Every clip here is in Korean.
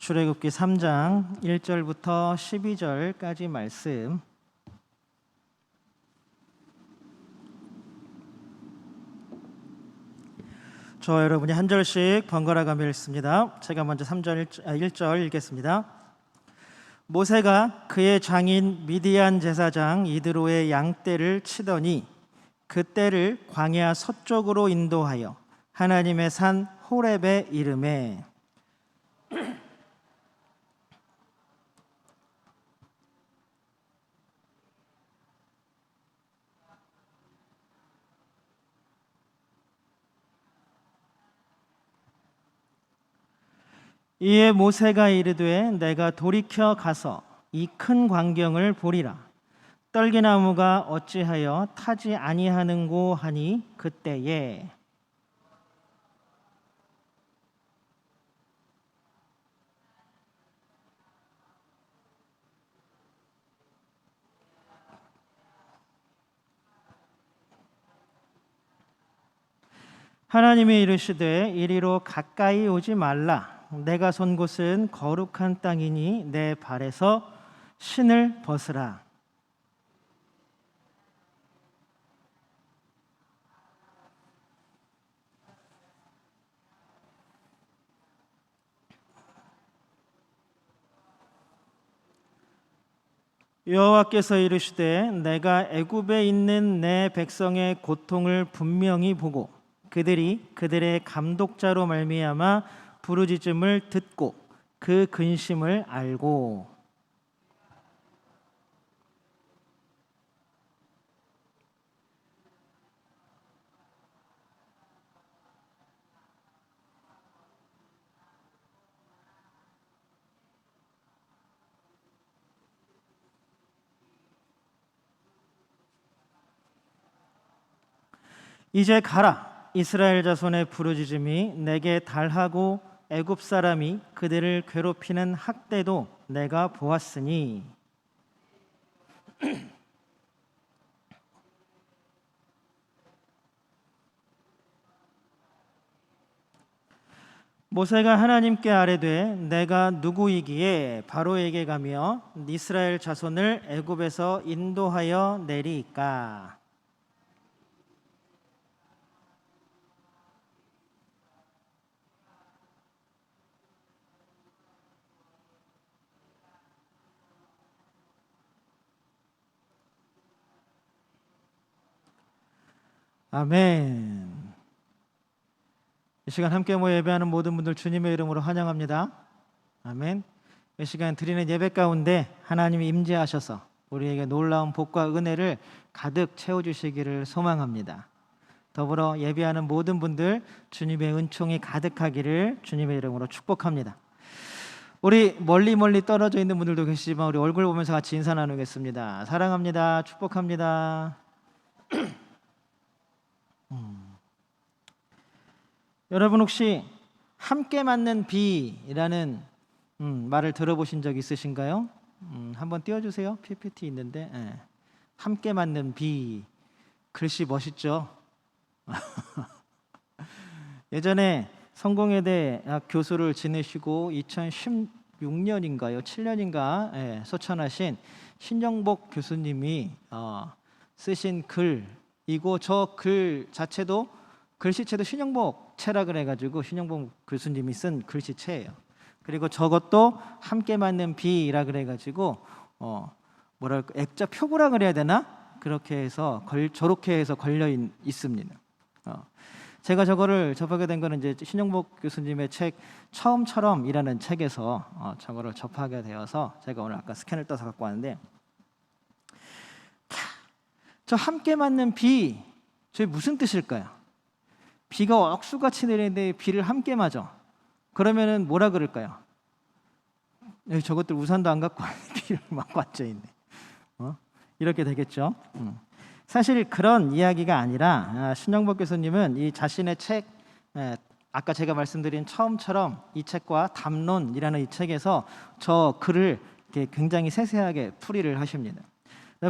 출애굽기 3장 1절부터 12절까지 말씀. 저와 여러분이 한 절씩 번갈아 가며 읽습니다. 제가 먼저 1절 읽겠습니다. 모세가 그의 장인 미디안 제사장 이드로의 양떼를 치더니 그 떼를 광야 서쪽으로 인도하여 하나님의 산 호렙에 이르매 이에 모세가 이르되 내가 돌이켜 가서 이 큰 광경을 보리라. 떨기나무가 어찌하여 타지 아니하는고 하니 그때에 하나님이 이르시되 이리로 가까이 오지 말라. 내가 선 곳은 거룩한 땅이니 내 발에서 신을 벗으라. 여호와께서 이르시되 내가 애굽에 있는 내 백성의 고통을 분명히 보고 그들이 그들의 감독자로 말미암아 부르짖음을 듣고 그 근심을 알고 이제 가라. 이스라엘 자손의 부르짖음이 내게 달하고 애굽 사람이 그들을 괴롭히는 학대도 내가 보았으니 모세가 하나님께 아뢰되 내가 누구이기에 바로에게 가며 이스라엘 자손을 애굽에서 인도하여 내리이까. 아멘. 이 시간 함께 모여 예배하는 모든 분들 주님의 이름으로 환영합니다. 아멘. 이 시간 드리는 예배 가운데 하나님이 임재하셔서 우리에게 놀라운 복과 은혜를 가득 채워주시기를 소망합니다. 더불어 예배하는 모든 분들 주님의 은총이 가득하기를 주님의 이름으로 축복합니다. 우리 멀리 떨어져 있는 분들도 계시지만 우리 얼굴 보면서 같이 인사 나누겠습니다. 사랑합니다. 축복합니다. 여러분 혹시 함께 맞는 비라는 말을 들어보신 적 있으신가요? 한번 띄워주세요. PPT 있는데 함께 맞는 비 글씨 멋있죠? 예전에 성공회대 교수를 지내시고 2016년인가요? 7년인가 소천하신 신영복 교수님이 쓰신 글이고 저 글 자체도 글씨체도 신영복 체라 그래가지고 신영복 교수님이 쓴 글씨체예요. 그리고 저것도 함께 맞는 비라 그래가지고 뭐랄까 액자 표구라 그래야 되나? 그렇게 해서 저렇게 해서 걸려 있습니다. 제가 저거를 접하게 된 거는 이제 신영복 교수님의 책 처음처럼이라는 책에서 저거를 접하게 되어서 제가 오늘 아까 스캔을 떠서 갖고 왔는데 저 함께 맞는 비 저게 무슨 뜻일까요? 비가 억수같이 내리는데 비를 함께 맞아. 그러면은 뭐라 그럴까요? 저것들 우산도 안 갖고 비를 맞고 앉아있네. 이렇게 되겠죠. 사실 그런 이야기가 아니라 신영복 교수님은 이 자신의 책 아까 제가 말씀드린 처음처럼 이 책과 담론이라는 이 책에서 저 글을 굉장히 세세하게 풀이를 하십니다.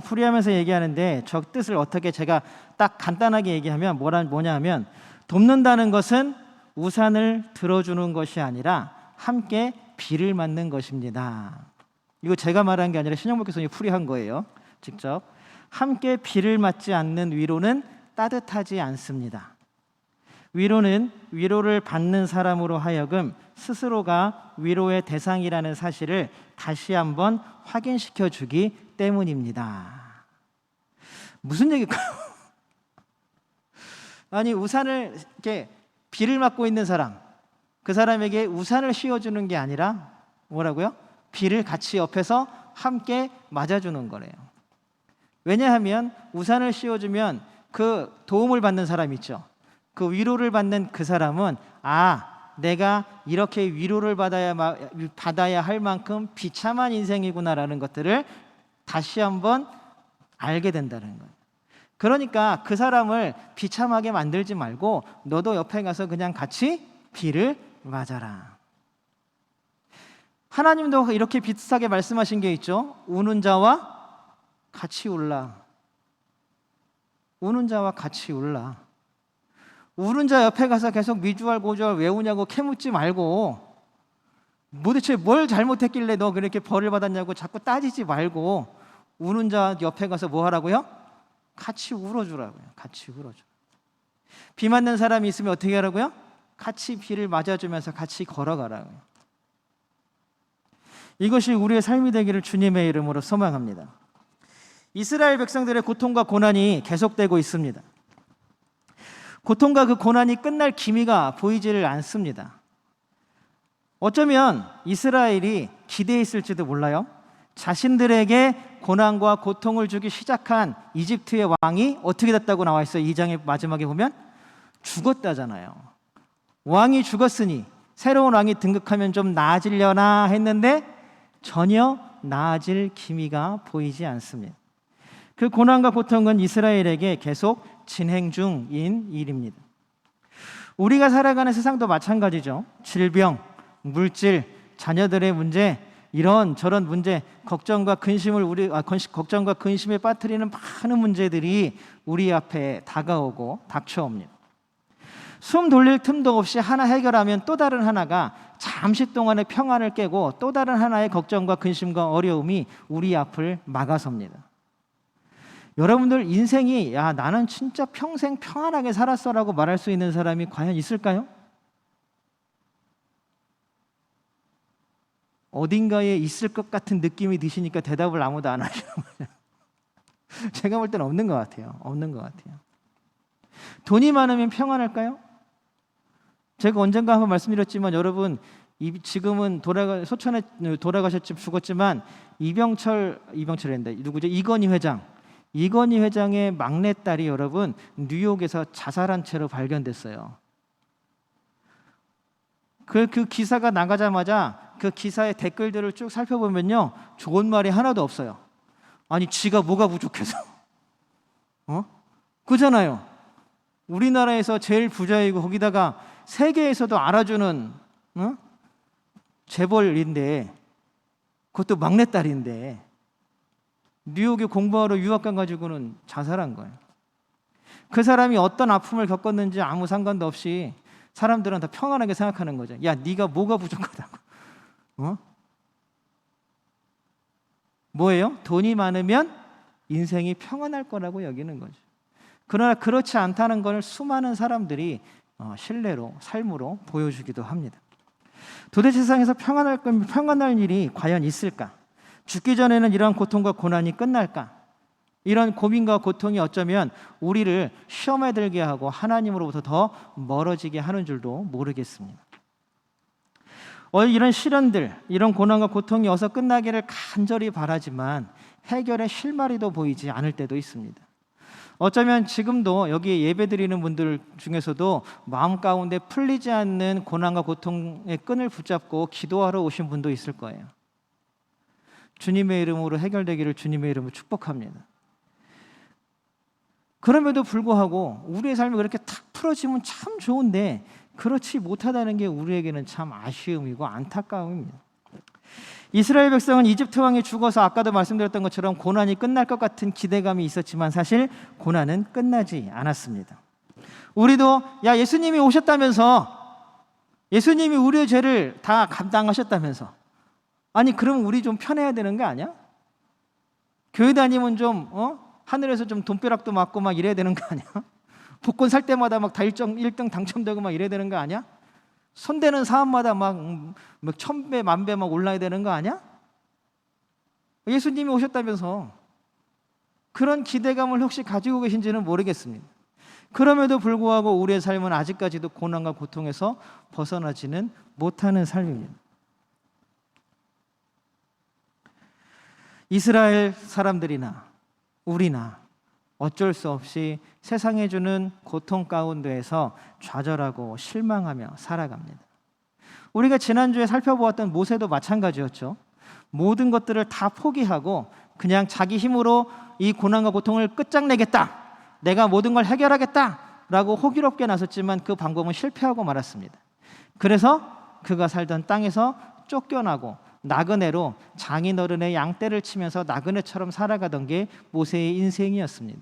풀이하면서 얘기하는데 저 뜻을 어떻게 제가 딱 간단하게 얘기하면 뭐냐 하면 돕는다는 것은 우산을 들어주는 것이 아니라 함께 비를 맞는 것입니다. 이거 제가 말한 게 아니라 신영복 교수님이 풀이한 거예요. 직접. 함께 비를 맞지 않는 위로는 따뜻하지 않습니다. 위로는 위로를 받는 사람으로 하여금 스스로가 위로의 대상이라는 사실을 다시 한번 확인시켜 주기 때문입니다. 무슨 얘기일까요? 아니, 우산을 이렇게 비를 맞고 있는 사람, 그 사람에게 우산을 씌워주는 게 아니라 뭐라고요? 비를 같이 옆에서 함께 맞아주는 거래요. 왜냐하면 우산을 씌워주면 그 도움을 받는 사람 있죠. 그 위로를 받는 그 사람은 내가 이렇게 위로를 받아야 할 만큼 비참한 인생이구나라는 것들을 다시 한번 알게 된다는 거예요. 그러니까 그 사람을 비참하게 만들지 말고 너도 옆에 가서 그냥 같이 비를 맞아라. 하나님도 이렇게 비슷하게 말씀하신 게 있죠. 우는 자와 같이 울라. 우는 자와 같이 울라. 우는 자 옆에 가서 계속 미주알 고주알 왜 우냐고 캐묻지 말고, 도대체 뭘 잘못했길래 너 그렇게 벌을 받았냐고 자꾸 따지지 말고 우는 자 옆에 가서 뭐 하라고요? 같이 울어주라고요. 같이 울어줘. 비 맞는 사람이 있으면 어떻게 하라고요? 같이 비를 맞아주면서 같이 걸어가라고요. 이것이 우리의 삶이 되기를 주님의 이름으로 소망합니다. 이스라엘 백성들의 고통과 고난이 계속되고 있습니다. 고통과 그 고난이 끝날 기미가 보이지를 않습니다. 어쩌면 이스라엘이 기대했을지도 몰라요. 자신들에게 고난과 고통을 주기 시작한 이집트의 왕이 어떻게 됐다고 나와 있어요? 2장의 마지막에 보면 죽었다잖아요. 왕이 죽었으니 새로운 왕이 등극하면 좀 나아지려나 했는데 전혀 나아질 기미가 보이지 않습니다. 그 고난과 고통은 이스라엘에게 계속 진행 중인 일입니다. 우리가 살아가는 세상도 마찬가지죠. 질병, 물질, 자녀들의 문제, 이런 저런 문제, 걱정과 근심에 빠뜨리는 많은 문제들이 우리 앞에 다가오고 닥쳐옵니다. 숨 돌릴 틈도 없이 하나 해결하면 또 다른 하나가 잠시 동안의 평안을 깨고 또 다른 하나의 걱정과 근심과 어려움이 우리 앞을 막아섭니다. 여러분들 인생이 나는 진짜 평생 평안하게 살았어라고 말할 수 있는 사람이 과연 있을까요? 어딘가에 있을 것 같은 느낌이 드시니까 대답을 아무도 안 하시는 거예요. 제가 볼 때는 없는 것 같아요. 없는 것 같아요. 돈이 많으면 평안할까요? 제가 언젠가 한번 말씀드렸지만 여러분, 지금은 소천에 돌아가셨지만 죽었지만 이병철인데 누구죠? 이건희 회장의 막내딸이 여러분 뉴욕에서 자살한 채로 발견됐어요. 그 기사가 나가자마자 그 기사의 댓글들을 쭉 살펴보면요, 좋은 말이 하나도 없어요. 아니, 지가 뭐가 부족해서? 그잖아요. 우리나라에서 제일 부자이고 거기다가 세계에서도 알아주는 재벌인데, 그것도 막내딸인데 뉴욕에 공부하러 유학 가가지고는 자살한 거예요. 그 사람이 어떤 아픔을 겪었는지 아무 상관도 없이 사람들은 다 평안하게 생각하는 거죠. 야, 네가 뭐가 부족하다고? 뭐예요? 돈이 많으면 인생이 평안할 거라고 여기는 거죠. 그러나 그렇지 않다는 걸 수많은 사람들이 신뢰로, 삶으로 보여주기도 합니다. 도대체 세상에서 평안할 일이 과연 있을까? 죽기 전에는 이러한 고통과 고난이 끝날까? 이런 고민과 고통이 어쩌면 우리를 시험에 들게 하고 하나님으로부터 더 멀어지게 하는 줄도 모르겠습니다. 이런 시련들, 이런 고난과 고통이 어서 끝나기를 간절히 바라지만 해결의 실마리도 보이지 않을 때도 있습니다. 어쩌면 지금도 여기 예배드리는 분들 중에서도 마음 가운데 풀리지 않는 고난과 고통의 끈을 붙잡고 기도하러 오신 분도 있을 거예요. 주님의 이름으로 해결되기를 주님의 이름으로 축복합니다. 그럼에도 불구하고 우리의 삶이 그렇게 탁 풀어지면 참 좋은데 그렇지 못하다는 게 우리에게는 참 아쉬움이고 안타까움입니다. 이스라엘 백성은 이집트 왕이 죽어서 아까도 말씀드렸던 것처럼 고난이 끝날 것 같은 기대감이 있었지만 사실 고난은 끝나지 않았습니다. 우리도 예수님이 오셨다면서 예수님이 우리의 죄를 다 감당하셨다면서. 아니 그럼 우리 좀 편해야 되는 거 아니야? 교회 다니면 좀 하늘에서 좀 돈벼락도 맞고 막 이래야 되는 거 아니야? 복권 살 때마다 막 다 1등 당첨되고 막 이래야 되는 거 아니야? 손대는 사람마다 막 1000배, 10,000배 막 올라야 되는 거 아니야? 예수님이 오셨다면서. 그런 기대감을 혹시 가지고 계신지는 모르겠습니다. 그럼에도 불구하고 우리의 삶은 아직까지도 고난과 고통에서 벗어나지는 못하는 삶입니다. 이스라엘 사람들이나 우리나 어쩔 수 없이 세상에 주는 고통 가운데에서 좌절하고 실망하며 살아갑니다. 우리가 지난주에 살펴보았던 모세도 마찬가지였죠. 모든 것들을 다 포기하고 그냥 자기 힘으로 이 고난과 고통을 끝장내겠다, 내가 모든 걸 해결하겠다 라고 호기롭게 나섰지만 그 방법은 실패하고 말았습니다. 그래서 그가 살던 땅에서 쫓겨나고 나그네로 장인어른의 양떼를 치면서 나그네처럼 살아가던 게 모세의 인생이었습니다.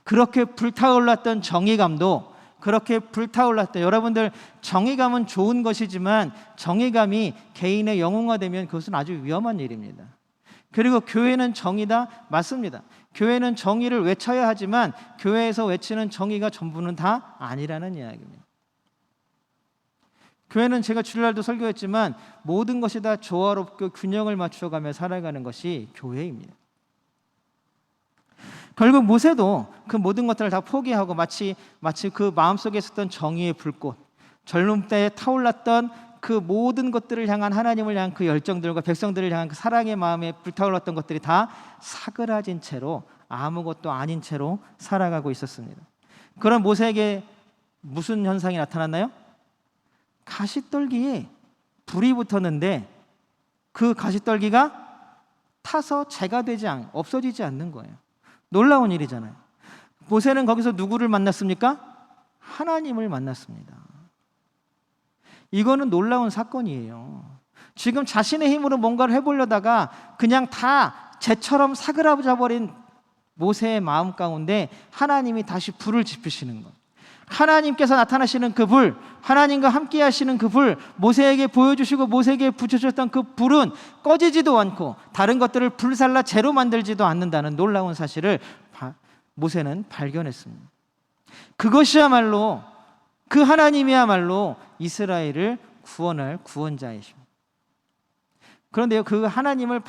그렇게 불타올랐던 정의감도, 그렇게 불타올랐던, 여러분들 정의감은 좋은 것이지만 정의감이 개인의 영웅화되면 그것은 아주 위험한 일입니다. 그리고 교회는 정의다, 맞습니다. 교회는 정의를 외쳐야 하지만 교회에서 외치는 정의가 전부는 다 아니라는 이야기입니다. 교회는 제가 주일날도 설교했지만 모든 것이 다 조화롭고 균형을 맞춰가며 살아가는 것이 교회입니다. 결국 모세도 그 모든 것들을 다 포기하고 마치 그 마음속에 있었던 정의의 불꽃, 젊은 때에 타올랐던 그 모든 것들을 향한 하나님을 향한 그 열정들과 백성들을 향한 그 사랑의 마음에 불타올랐던 것들이 다 사그라진 채로 아무것도 아닌 채로 살아가고 있었습니다. 그런 모세에게 무슨 현상이 나타났나요? 가시떨기에 불이 붙었는데 그 가시떨기가 타서 재가 되지 없어지지 않는 거예요. 놀라운 일이잖아요. 모세는 거기서 누구를 만났습니까? 하나님을 만났습니다. 이거는 놀라운 사건이에요. 지금 자신의 힘으로 뭔가를 해보려다가 그냥 다 재처럼 사그라져 버린 모세의 마음 가운데 하나님이 다시 불을 지피시는 것. 하나님께서 나타나시는 그 불, 하나님과 함께 하시는 그 불, 모세에게 보여주시고 모세에게 붙여주셨던 그 불은 꺼지지도 않고 다른 것들을 불살라 재로 만들지도 않는다는 놀라운 사실을 모세는 발견했습니다. 그것이야말로, 그 하나님이야말로 이스라엘을 구원할 구원자이십니다. 그런데요, 그 하나님을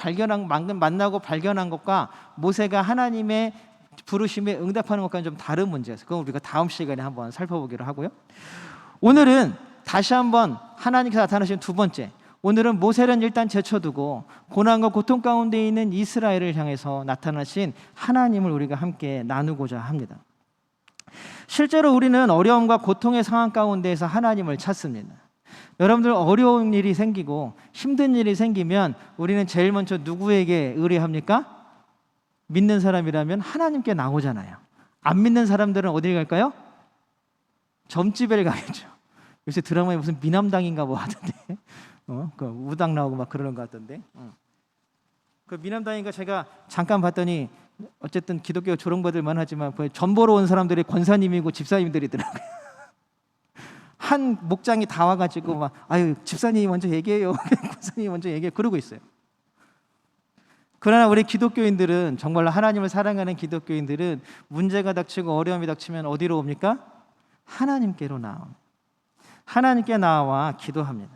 만나고 발견한 것과 모세가 하나님의 부르심에 응답하는 것과는 좀 다른 문제였어요. 그건 우리가 다음 시간에 한번 살펴보기로 하고요. 오늘은 다시 한번 하나님께서 나타나신 두 번째, 오늘은 모세는 일단 제쳐두고 고난과 고통 가운데 있는 이스라엘을 향해서 나타나신 하나님을 우리가 함께 나누고자 합니다. 실제로 우리는 어려움과 고통의 상황 가운데에서 하나님을 찾습니다. 여러분들 어려운 일이 생기고 힘든 일이 생기면 우리는 제일 먼저 누구에게 의뢰합니까? 믿는 사람이라면 하나님께 나오잖아요. 안 믿는 사람들은 어디를 갈까요? 점집에 가겠죠. 요새 드라마에 무슨 미남당인가 뭐 하던데, 그 우당 나오고 막 그러는 것 같던데. 그 미남당인가 제가 잠깐 봤더니 어쨌든 기독교 조롱받을 만하지만 전 보러 온 사람들이 권사님이고 집사님들이더라고요. 한 목장이 다 와가지고 막 아유 집사님이 먼저 얘기해요, 권사님이 먼저 얘기해, 그러고 있어요. 그러나 우리 기독교인들은, 정말로 하나님을 사랑하는 기독교인들은 문제가 닥치고 어려움이 닥치면 어디로 옵니까? 하나님께로 나옵니다. 하나님께 나와 기도합니다.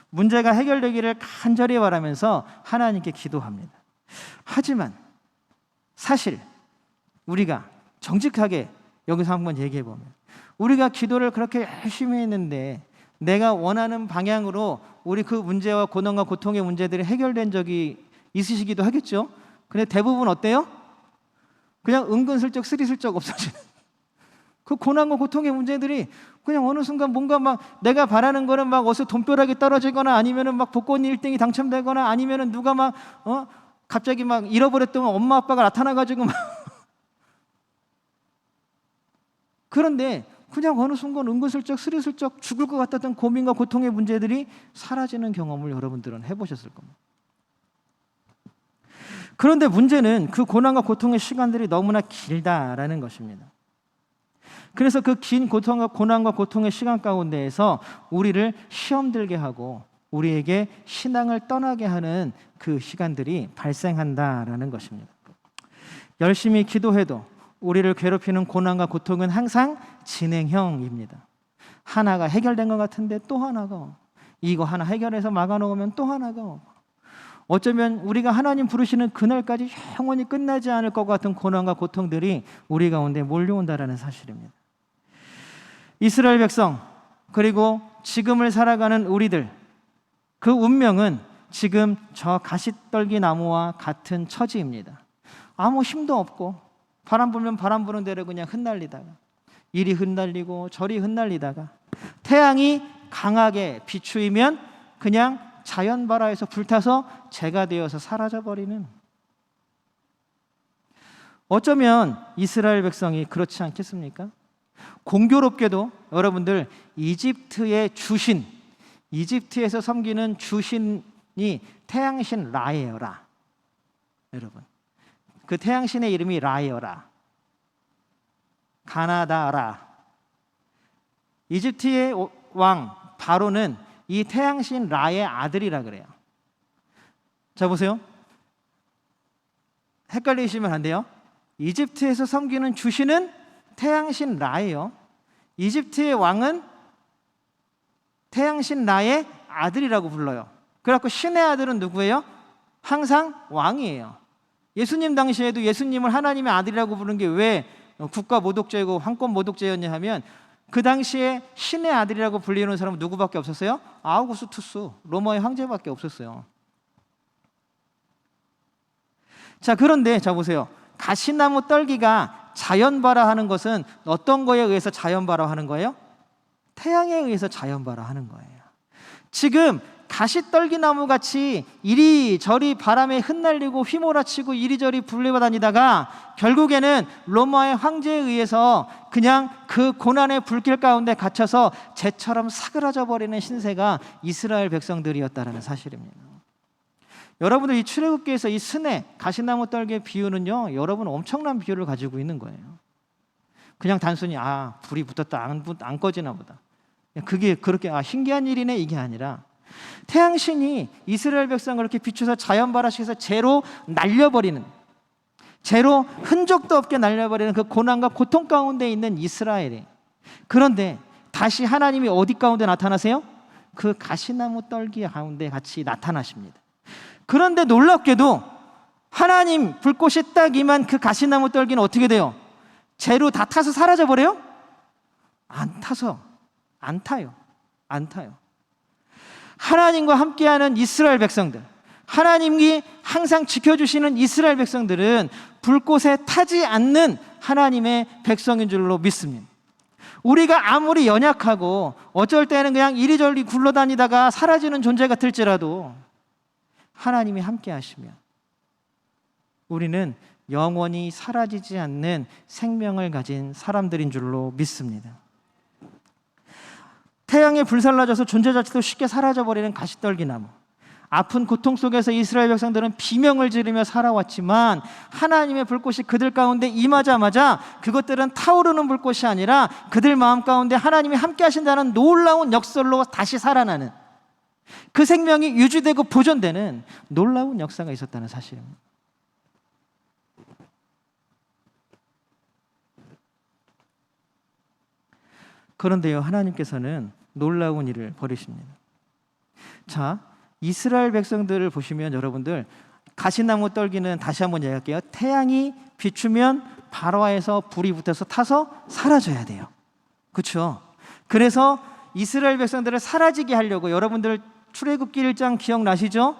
문제가 해결되기를 간절히 바라면서 하나님께 기도합니다. 하지만 사실 우리가 정직하게 여기서 한번 얘기해 보면, 우리가 기도를 그렇게 열심히 했는데 내가 원하는 방향으로 우리 그 문제와 고난과 고통의 문제들이 해결된 적이 있으시기도 하겠죠. 근데 대부분 어때요? 그냥 은근슬쩍 스리슬쩍 없어지는 그 고난과 고통의 문제들이 그냥 어느 순간 뭔가 막 내가 바라는 거는 막 어디서 돈벼락이 떨어지거나 아니면은 막 복권 1등이 당첨되거나 아니면은 누가 막 갑자기 막 잃어버렸던 엄마 아빠가 나타나가지고 막 그런데 그냥 어느 순간 은근슬쩍 스리슬쩍 죽을 것 같았던 고민과 고통의 문제들이 사라지는 경험을 여러분들은 해보셨을 겁니다. 그런데 문제는 그 고난과 고통의 시간들이 너무나 길다라는 것입니다. 그래서 그 긴 고난과 고통의 시간 가운데에서 우리를 시험 들게 하고 우리에게 신앙을 떠나게 하는 그 시간들이 발생한다라는 것입니다. 열심히 기도해도 우리를 괴롭히는 고난과 고통은 항상 진행형입니다. 하나가 해결된 것 같은데 또 하나가 오고, 이거 하나 해결해서 막아놓으면 또 하나가 오고, 어쩌면 우리가 하나님 부르시는 그날까지 영원히 끝나지 않을 것 같은 고난과 고통들이 우리 가운데 몰려온다라는 사실입니다. 이스라엘 백성, 그리고 지금을 살아가는 우리들, 그 운명은 지금 저 가시떨기 나무와 같은 처지입니다. 아무 힘도 없고 바람 불면 바람 부는 대로 그냥 흩날리다가, 이리 흩날리고 저리 흩날리다가, 태양이 강하게 비추이면 그냥 자연발화에서 불타서 재가 되어서 사라져버리는, 어쩌면 이스라엘 백성이 그렇지 않겠습니까? 공교롭게도 여러분들, 이집트의 주신, 이집트에서 섬기는 주신이 태양신 라예요. 라. 여러분, 그 태양신의 이름이 라예요. 라. 가나다라. 이집트의 왕 바로는 이 태양신 라의 아들이라 그래요. 자, 보세요. 헷갈리시면 안 돼요. 이집트에서 섬기는 주신은 태양신 라예요. 이집트의 왕은 태양신 라의 아들이라고 불러요. 그래갖고 신의 아들은 누구예요? 항상 왕이에요. 예수님 당시에도 예수님을 하나님의 아들이라고 부르는 게 왜 국가 모독죄고 황권 모독죄였냐 하면, 그 당시에 신의 아들이라고 불리는 사람은 누구밖에 없었어요? 아우구스투스, 로마의 황제밖에 없었어요. 자, 그런데 자 보세요. 가시나무 떨기가 자연발화하는 것은 어떤 거에 의해서 자연발화하는 거예요? 태양에 의해서 자연발화하는 거예요. 지금 가시떨기나무 같이 이리저리 바람에 흩날리고 휘몰아치고 이리저리 불려다니다가 결국에는 로마의 황제에 의해서 그냥 그 고난의 불길 가운데 갇혀서 재처럼 사그라져 버리는 신세가 이스라엘 백성들이었다는 사실입니다. 여러분들, 이 출애굽기에서 이 스네, 가시나무 떨기의 비유는요, 여러분 엄청난 비유를 가지고 있는 거예요. 그냥 단순히 불이 붙었다 안 꺼지나 보다, 그게 그렇게 신기한 일이네, 이게 아니라 태양신이 이스라엘 백성을 그렇게 비춰서 자연발화시켜서 재로 날려버리는, 재로 흔적도 없게 날려버리는 그 고난과 고통 가운데 있는 이스라엘이, 그런데 다시 하나님이 어디 가운데 나타나세요? 그 가시나무 떨기 가운데 같이 나타나십니다. 그런데 놀랍게도 하나님 불꽃이 딱 임한 그 가시나무 떨기는 어떻게 돼요? 재로 다 타서 사라져버려요? 안 타요. 하나님과 함께하는 이스라엘 백성들, 하나님이 항상 지켜주시는 이스라엘 백성들은 불꽃에 타지 않는 하나님의 백성인 줄로 믿습니다. 우리가 아무리 연약하고 어쩔 때는 그냥 이리저리 굴러다니다가 사라지는 존재 같을지라도 하나님이 함께하시면 우리는 영원히 사라지지 않는 생명을 가진 사람들인 줄로 믿습니다. 태양에 불살라져서 존재 자체도 쉽게 사라져버리는 가시떨기나무, 아픈 고통 속에서 이스라엘 백성들은 비명을 지르며 살아왔지만 하나님의 불꽃이 그들 가운데 임하자마자 그것들은 타오르는 불꽃이 아니라 그들 마음 가운데 하나님이 함께 하신다는 놀라운 역설로 다시 살아나는, 그 생명이 유지되고 보존되는 놀라운 역사가 있었다는 사실입니다. 그런데요, 하나님께서는 놀라운 일을 벌이십니다. 자, 이스라엘 백성들을 보시면 여러분들, 가시나무 떨기는 다시 한번 얘기할게요. 태양이 비추면 발화해서 불이 붙어서 타서 사라져야 돼요. 그렇죠? 그래서 이스라엘 백성들을 사라지게 하려고, 여러분들 출애굽기 1장 기억나시죠?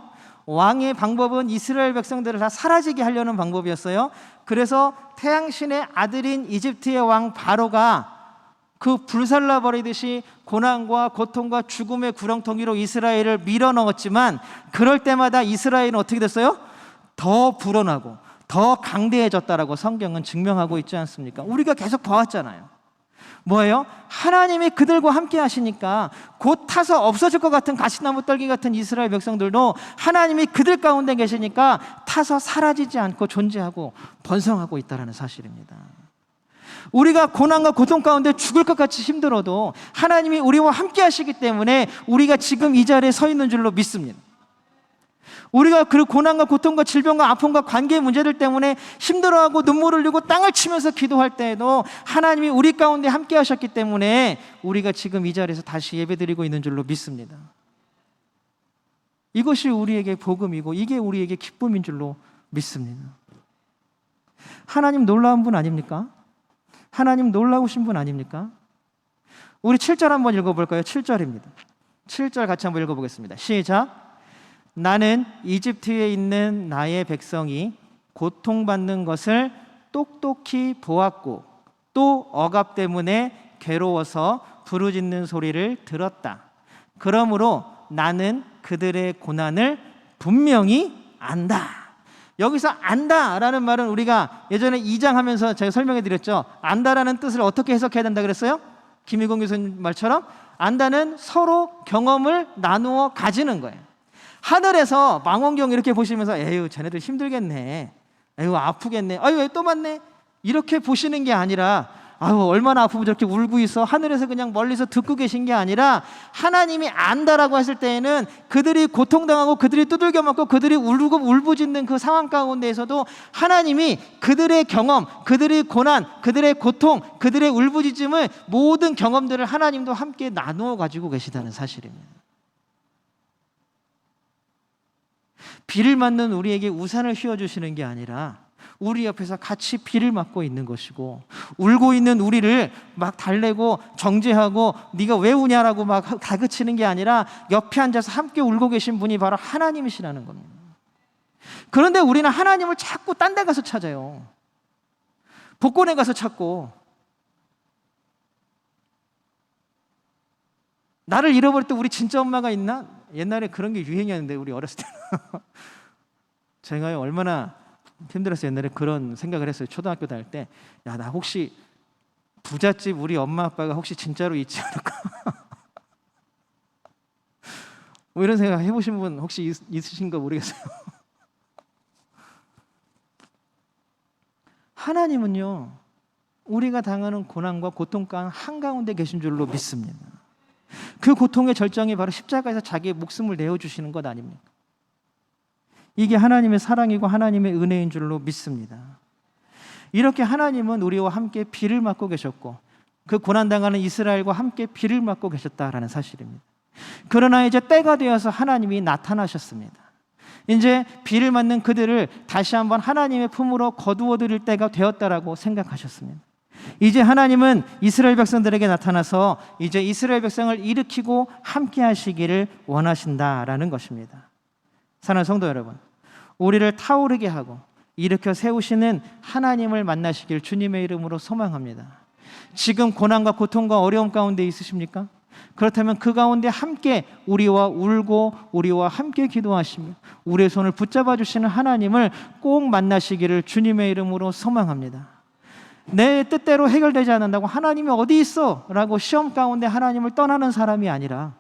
왕의 방법은 이스라엘 백성들을 다 사라지게 하려는 방법이었어요. 그래서 태양신의 아들인 이집트의 왕 바로가 그 불살라버리듯이 고난과 고통과 죽음의 구렁텅이로 이스라엘을 밀어넣었지만, 그럴 때마다 이스라엘은 어떻게 됐어요? 더 불어나고 더 강대해졌다라고 성경은 증명하고 있지 않습니까? 우리가 계속 봐왔잖아요. 뭐예요? 하나님이 그들과 함께 하시니까 곧 타서 없어질 것 같은 가시나무 떨기 같은 이스라엘 백성들도 하나님이 그들 가운데 계시니까 타서 사라지지 않고 존재하고 번성하고 있다는 사실입니다. 우리가 고난과 고통 가운데 죽을 것 같이 힘들어도 하나님이 우리와 함께 하시기 때문에 우리가 지금 이 자리에 서 있는 줄로 믿습니다. 우리가 그 고난과 고통과 질병과 아픔과 관계의 문제들 때문에 힘들어하고 눈물을 흘리고 땅을 치면서 기도할 때에도 하나님이 우리 가운데 함께 하셨기 때문에 우리가 지금 이 자리에서 다시 예배드리고 있는 줄로 믿습니다. 이것이 우리에게 복음이고 이게 우리에게 기쁨인 줄로 믿습니다. 하나님 놀라운 분 아닙니까? 하나님 놀라우신 분 아닙니까? 우리 7절 한번 읽어볼까요? 7절입니다. 7절 같이 한번 읽어보겠습니다. 시작. 나는 이집트에 있는 나의 백성이 고통받는 것을 똑똑히 보았고 또 억압 때문에 괴로워서 부르짖는 소리를 들었다. 그러므로 나는 그들의 고난을 분명히 안다. 여기서 안다라는 말은 우리가 예전에 2장 하면서 제가 설명해 드렸죠. 안다라는 뜻을 어떻게 해석해야 된다 그랬어요? 김희공 교수님 말처럼 안다는 서로 경험을 나누어 가지는 거예요. 하늘에서 망원경 이렇게 보시면서 에휴 쟤네들 힘들겠네, 에휴 아프겠네, 아유 왜 또 맞네, 이렇게 보시는 게 아니라 아유 얼마나 아프면 저렇게 울고 있어, 하늘에서 그냥 멀리서 듣고 계신 게 아니라 하나님이 안다라고 했을 때에는 그들이 고통당하고 그들이 두들겨 맞고 그들이 울고 울부짖는 그 상황 가운데에서도 하나님이 그들의 경험, 그들의 고난, 그들의 고통, 그들의 울부짖음을 모든 경험들을 하나님도 함께 나누어 가지고 계시다는 사실입니다. 비를 맞는 우리에게 우산을 휘어주시는 게 아니라 우리 옆에서 같이 비를 맞고 있는 것이고, 울고 있는 우리를 막 달래고 정죄하고 네가 왜 우냐라고 막 다그치는 게 아니라 옆에 앉아서 함께 울고 계신 분이 바로 하나님이시라는 겁니다. 그런데 우리는 하나님을 자꾸 딴 데 가서 찾아요. 복권에 가서 찾고, 나를 잃어버릴 때 우리 진짜 엄마가 있나? 옛날에 그런 게 유행이었는데 우리 어렸을 때는 제가요 얼마나 힘들었어요. 옛날에 그런 생각을 했어요. 초등학교 다닐 때, 야, 나 혹시 부잣집 우리 엄마 아빠가 혹시 진짜로 있지 않을까? 뭐 이런 생각 해보신 분 혹시 있으신가 모르겠어요. 하나님은요 우리가 당하는 고난과 고통 한가운데 계신 줄로 믿습니다. 그 고통의 절정이 바로 십자가에서 자기의 목숨을 내어주시는 것 아닙니까? 이게 하나님의 사랑이고 하나님의 은혜인 줄로 믿습니다. 이렇게 하나님은 우리와 함께 비를 맞고 계셨고 그 고난당하는 이스라엘과 함께 비를 맞고 계셨다라는 사실입니다. 그러나 이제 때가 되어서 하나님이 나타나셨습니다. 이제 비를 맞는 그들을 다시 한번 하나님의 품으로 거두어 드릴 때가 되었다라고 생각하셨습니다. 이제 하나님은 이스라엘 백성들에게 나타나서 이제 이스라엘 백성을 일으키고 함께 하시기를 원하신다라는 것입니다. 사랑하는 성도 여러분, 우리를 타오르게 하고 일으켜 세우시는 하나님을 만나시길 주님의 이름으로 소망합니다. 지금 고난과 고통과 어려움 가운데 있으십니까? 그렇다면 그 가운데 함께 우리와 울고 우리와 함께 기도하시며 우리의 손을 붙잡아 주시는 하나님을 꼭 만나시기를 주님의 이름으로 소망합니다. 내 뜻대로 해결되지 않는다고 하나님이 어디 있어? 라고 시험 가운데 하나님을 떠나는 사람이 아니라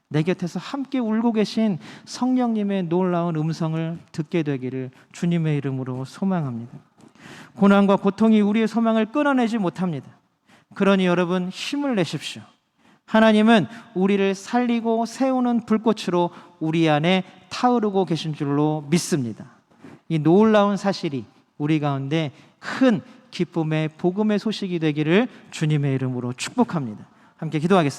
내 곁에서 함께 울고 계신 성령님의 놀라운 음성을 듣게 되기를 주님의 이름으로 소망합니다. 고난과 고통이 우리의 소망을 끊어내지 못합니다. 그러니 여러분 힘을 내십시오. 하나님은 우리를 살리고 세우는 불꽃으로 우리 안에 타오르고 계신 줄로 믿습니다. 이 놀라운 사실이 우리 가운데 큰 기쁨의 복음의 소식이 되기를 주님의 이름으로 축복합니다. 함께 기도하겠습니다.